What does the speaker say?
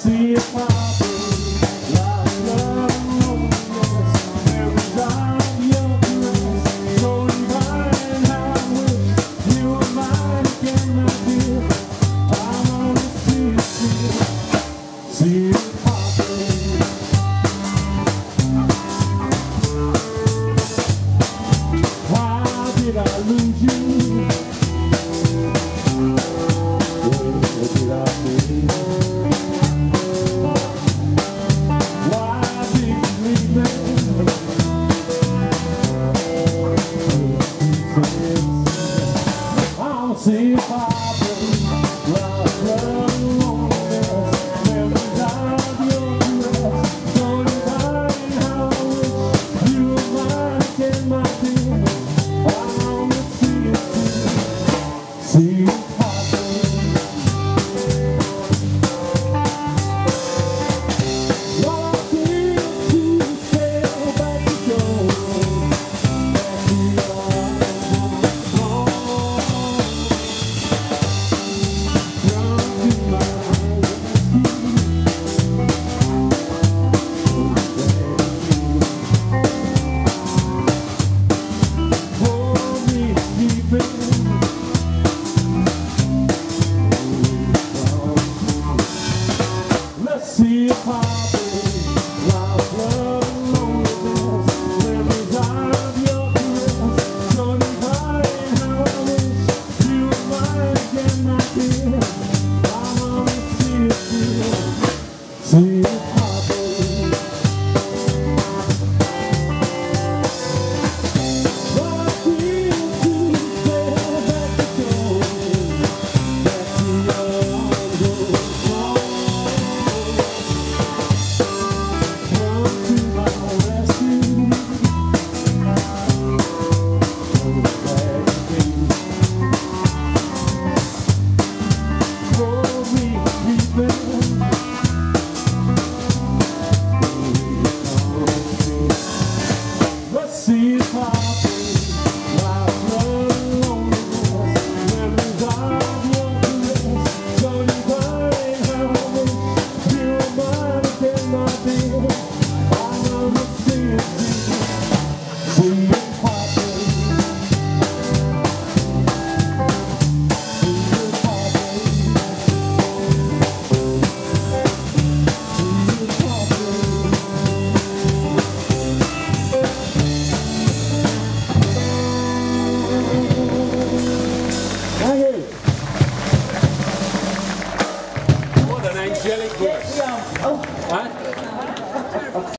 see it popping like love. Every time you're dressed, so divine. How I wish you were mine again, my dear. I wanna see it popping. How did I lose you? See it popping like loneliness. Memories of your dress, so divine. How I wish you were mine again, my dear. I wanna see it popping. Lost in to sail back to shore, back to your arms. See it popping like love and loneliness. Memories of your dress, so divine. How I wish you were mine again, my dear. I wanna see it popping. Lost in to sail back to shore, back to your arms. See it popping like love and loneliness. Memories of your dress, so divine. How I wish you were mine again, my dear. I wanna see it popping. What an angelic voice. Oh. Huh?